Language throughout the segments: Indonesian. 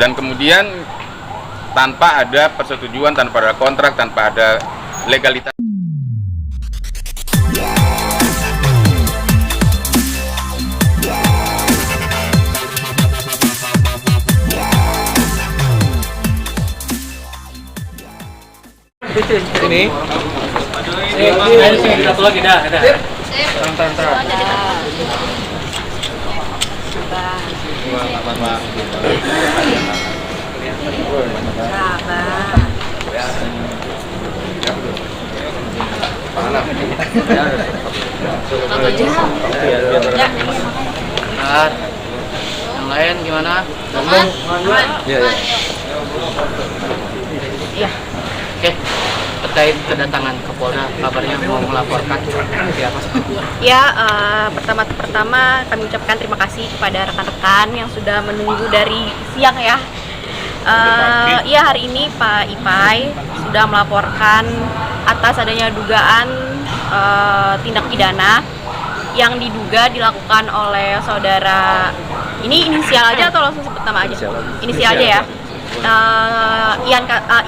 dan kemudian tanpa ada persetujuan, tanpa ada kontrak, tanpa ada legalitas. Ini satu lagi dah. Terang. Yang lain gimana? Iya. Oke. Terkait kedatangan ke Polda, kabarnya mau melaporkan siapa? Ya, pertama kami ucapkan terima kasih kepada rekan-rekan yang sudah menunggu dari siang ya. Ya, hari ini Pak Ipai sudah melaporkan atas adanya dugaan tindak pidana yang diduga dilakukan oleh saudara, ini inisial aja atau langsung sebut nama aja? Inisial aja ya.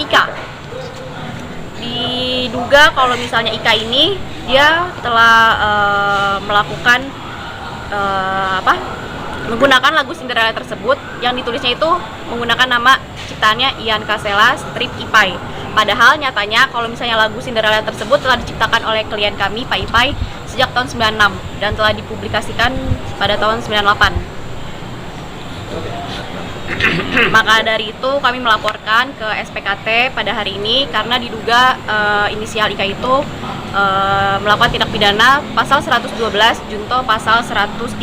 Ika. Diduga kalau misalnya Ika ini dia telah melakukan menggunakan lagu Cinderella tersebut yang ditulisnya itu menggunakan nama ciptaannya Ian Kasela strip Ipai. Padahal nyatanya kalau misalnya lagu Cinderella tersebut telah diciptakan oleh klien kami Pak Ipai sejak tahun 96 dan telah dipublikasikan pada tahun 98. Maka dari itu kami melaporkan ke SPKT pada hari ini karena diduga inisial Ika itu melakukan tindak pidana pasal 112 junto pasal 113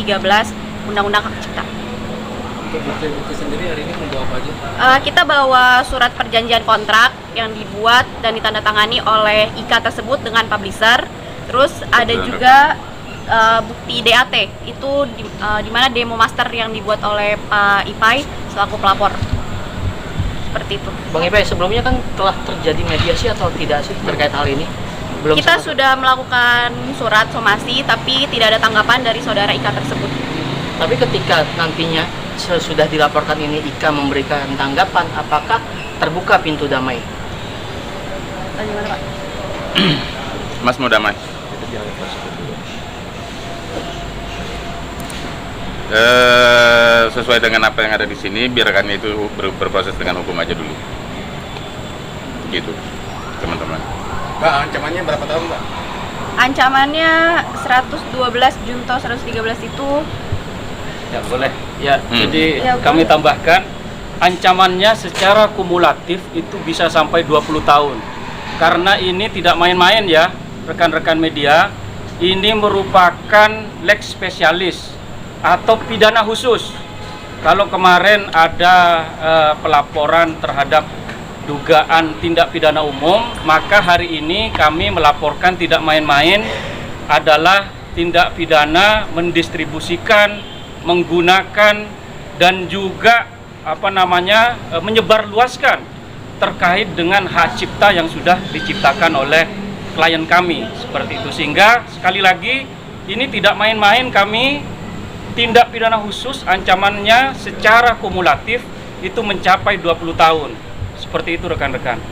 Undang-Undang Hak Cipta. Untuk bukti sendiri hari ini membawa apa aja? Kita bawa surat perjanjian kontrak yang dibuat dan ditandatangani oleh Ika tersebut dengan publisher. Terus ada juga bukti DAT itu di mana demo master yang dibuat oleh Pak Ipai selaku pelapor. Seperti itu. Bang Ipai, sebelumnya kan telah terjadi mediasi atau tidak sih terkait hal ini? Belum. Kita sudah melakukan surat somasi tapi tidak ada tanggapan dari saudara Ika tersebut. Tapi ketika nantinya sesudah dilaporkan ini Ika memberikan tanggapan, apakah terbuka pintu damai? Gimana, Pak? Mas mau damai? Sesuai dengan apa yang ada di sini, biarkan itu berproses dengan hukum aja dulu. Gitu, teman-teman. Mbak, ancamannya berapa tahun, Mbak? Ancamannya 112 junto 113 itu. Ya boleh. Ya, jadi Ya, kami tambahkan ancamannya secara kumulatif itu bisa sampai 20 tahun. Karena ini tidak main-main ya, rekan-rekan media. Ini merupakan lex spesialis atau pidana khusus. Kalau kemarin ada pelaporan terhadap dugaan tindak pidana umum, maka hari ini kami melaporkan tidak main-main adalah tindak pidana mendistribusikan, menggunakan dan juga menyebarluaskan terkait dengan hak cipta yang sudah diciptakan oleh klien kami, seperti itu. Sehingga sekali lagi ini tidak main-main, kami tindak pidana khusus ancamannya secara kumulatif itu mencapai 20 tahun. Seperti itu rekan-rekan.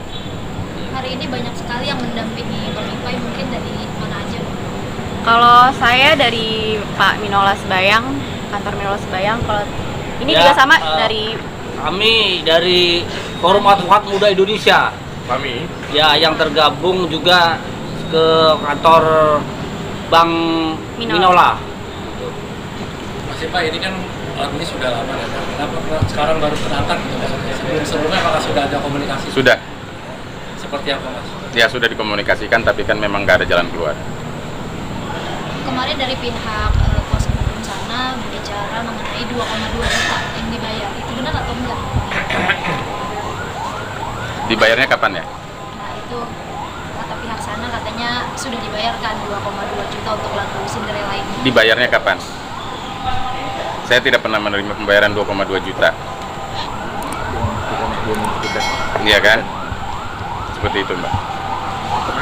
Hari ini banyak sekali yang mendampingi Bang Ipai, mungkin dari mana aja? Kalau saya dari Pak Minola Sebayang, kantor Minola Sebayang. Kalau ini juga sama dari kami dari Forum Advokat Muda Indonesia. Kami Ya, yang tergabung juga ke kantor Bank Minola. Mas Ipai, ini kan lagunya sudah lama ya. Kenapa sekarang baru terangkat? Sebelumnya apakah sudah ada komunikasi? Sudah. Seperti apa, Mas? Ya sudah dikomunikasikan, tapi kan memang nggak ada jalan keluar. Kemarin dari pihak kuasa hukum sana berbicara mengenai 2,2 juta yang dibayar. Itu benar atau enggak? Dibayarnya kapan ya? Nah, itu kata pihak sana katanya sudah dibayarkan 2,2 juta untuk lagu Cinderella ini. Dibayarnya kapan? Saya tidak pernah menerima pembayaran 2,2 juta. Iya kan? Seperti itu, Mbak.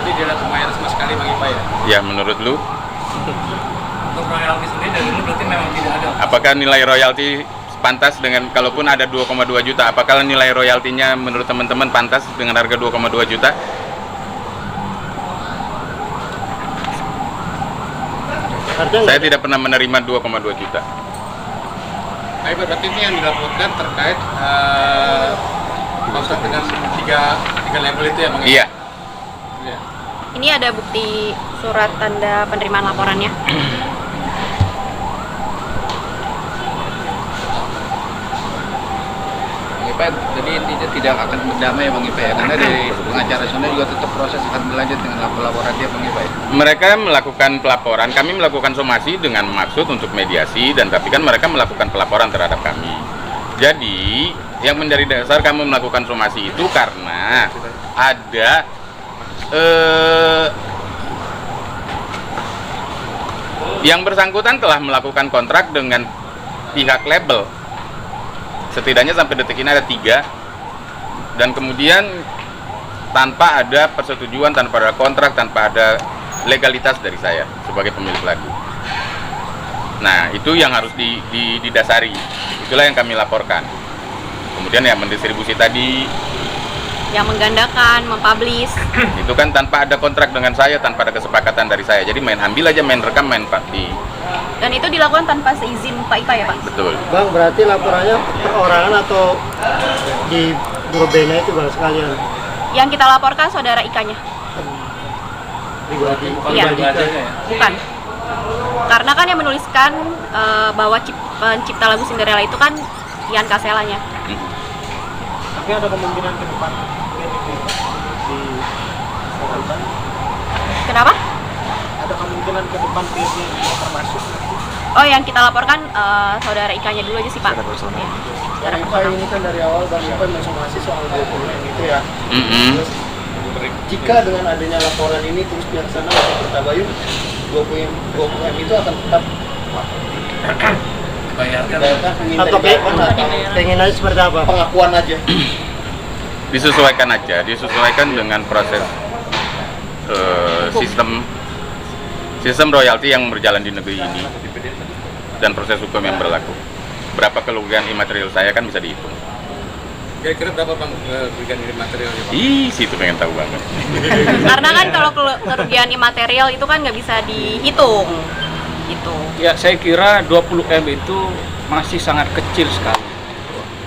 berarti dia tidak membayar sama sekali Bang Ipai ya? Ya, menurut lu? Untuk royalti sendiri dari dulu berarti memang tidak ada. Apakah nilai royalti pantas dengan kalaupun ada 2,2 juta, apakah nilai royaltinya menurut teman-teman pantas dengan harga 2,2 juta? Saya tidak pernah menerima 2,2 juta. Nah, berarti ini yang dilaporkan terkait kontrak dengan tiga label itu ya Bang? Iya. Iya. Ini ada bukti surat tanda penerimaan laporannya. Bang Ipai, jadi intinya tidak akan berdamai Bang Ipai ya, karena dari pengacara sana juga tetap proses akan berlanjut dengan laporan dia Bang Ipai. Mereka melakukan pelaporan, kami melakukan somasi dengan maksud untuk mediasi, dan tapi kan mereka melakukan pelaporan terhadap kami. Jadi yang menjadi dasar kami melakukan somasi itu karena ada yang bersangkutan telah melakukan kontrak dengan pihak label. Setidaknya sampai detik ini ada 3, dan kemudian tanpa ada persetujuan, tanpa ada kontrak, tanpa ada legalitas dari saya sebagai pemilik lagu. Nah, itu yang harus didasari. Itulah yang kami laporkan. Kemudian yang mendistribusi tadi, Yang menggandakan, mempublish. itu kan tanpa ada kontrak dengan saya, tanpa ada kesepakatan dari saya. Jadi main ambil aja, main rekam, main party. Dan itu dilakukan tanpa seizin Pak Ipai ya Pak? Betul. Bang, berarti laporannya perorangan atau di Biro Bena itu Bang sekalian? Yang kita laporkan saudara Ika-nya. Pribadi? Iya. ya? Bukan. Karena kan yang menuliskan bahwa pencipta lagu Cinderella itu kan Ian Kaselanya. Tapi ada kemungkinan ke depan Kenapa? ada kemungkinan ke depan peernya juga termasuk. Oh, yang kita laporkan saudara Ika-nya dulu aja sih Pak. Ya, secara Bang Ipai personal. ini kan dari awal Bang Ipai mensomasi soal 20M itu ya. Mm-mm. Jika dengan adanya laporan ini terus dilaksanakan oleh Pertabayun, 20M itu akan tetap Bayarkan. atau keinginannya seperti apa? Pengakuan aja. disesuaikan dengan proses sistem royalti yang berjalan di negeri ini dan proses hukum yang berlaku. Berapa kerugian imaterial saya kan bisa dihitung. Kira-kira berapa Bang kerugian materialnya Bang? Situ pengen tahu banget. Karena kan kalau kerugian imaterial itu kan nggak bisa dihitung. Gitu. Ya, saya kira 20M itu masih sangat kecil sekali.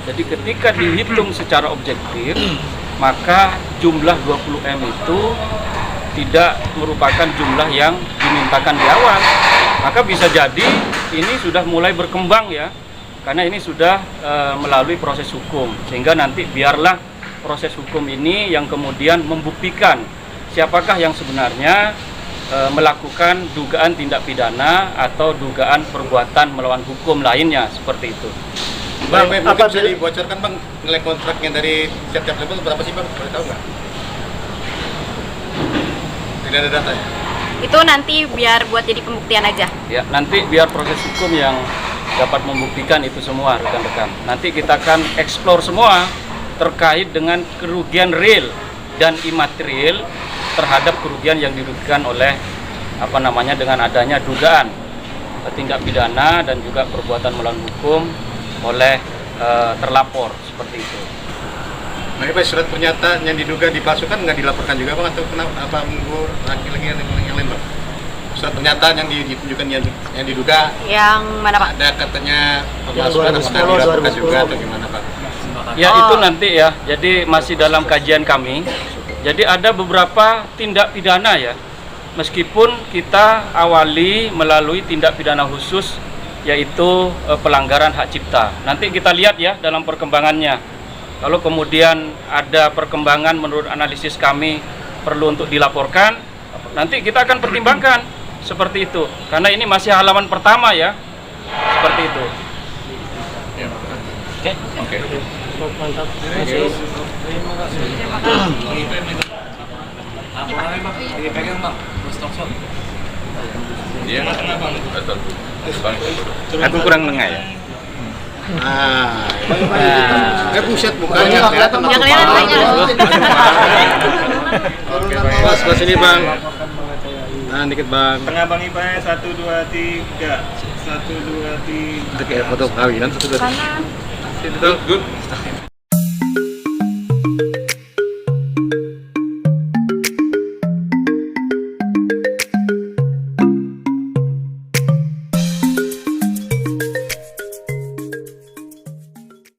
Jadi ketika dihitung secara objektif, maka jumlah 20M itu tidak merupakan jumlah yang dimintakan di awal. Maka bisa jadi ini sudah mulai berkembang ya, karena ini sudah melalui proses hukum. Sehingga nanti biarlah proses hukum ini yang kemudian membuktikan siapakah yang sebenarnya melakukan dugaan tindak pidana atau dugaan perbuatan melawan hukum lainnya, seperti itu. Bang, mungkin bisa dibocorkan Bang nilai kontraknya dari setiap label berapa sih Bang? Boleh tahu nggak? Tidak ada data ya? Itu nanti biar buat jadi pembuktian aja. Ya, nanti biar proses hukum yang dapat membuktikan itu semua, rekan-rekan. Nanti kita akan eksplor semua terkait dengan kerugian real dan imaterial terhadap kerugian yang dirugikan oleh dengan adanya dugaan tindak pidana dan juga perbuatan melawan hukum oleh terlapor, seperti itu. Nah, Pak, surat pernyataan yang diduga dipalsukan nggak dilaporkan juga Bang, atau kenapa menunggu lagi yang lain Bang? Surat pernyataan yang ditunjukkan yang diduga Yang mana Pak? ada katanya pemalsuan, apakah dilaporkan juga atau gimana Pak? Ya, itu nanti ya. Jadi masih dalam kajian kami. Jadi ada beberapa tindak pidana ya. Meskipun kita awali melalui tindak pidana khusus yaitu pelanggaran hak cipta. Nanti kita lihat ya dalam perkembangannya. Kalau kemudian ada perkembangan menurut analisis kami perlu untuk dilaporkan, nanti kita akan pertimbangkan seperti itu. Karena ini masih halaman pertama ya. Seperti itu. Oke. Mantap. Laporannya Bang, dipegang Bang, Bos Thompson. Iya. Betul. Aku kurang lengah ya. Buset mukanya kelihatan. Yang kelihatan banyak. Oke, Bang. Bos sini Bang. Nah, dikit Bang. Tengah Bang Ipai, 1, 2, 3. 1, 2, 3. Itu kayak foto perkawinan 1, 2, 3. Kanan. Good.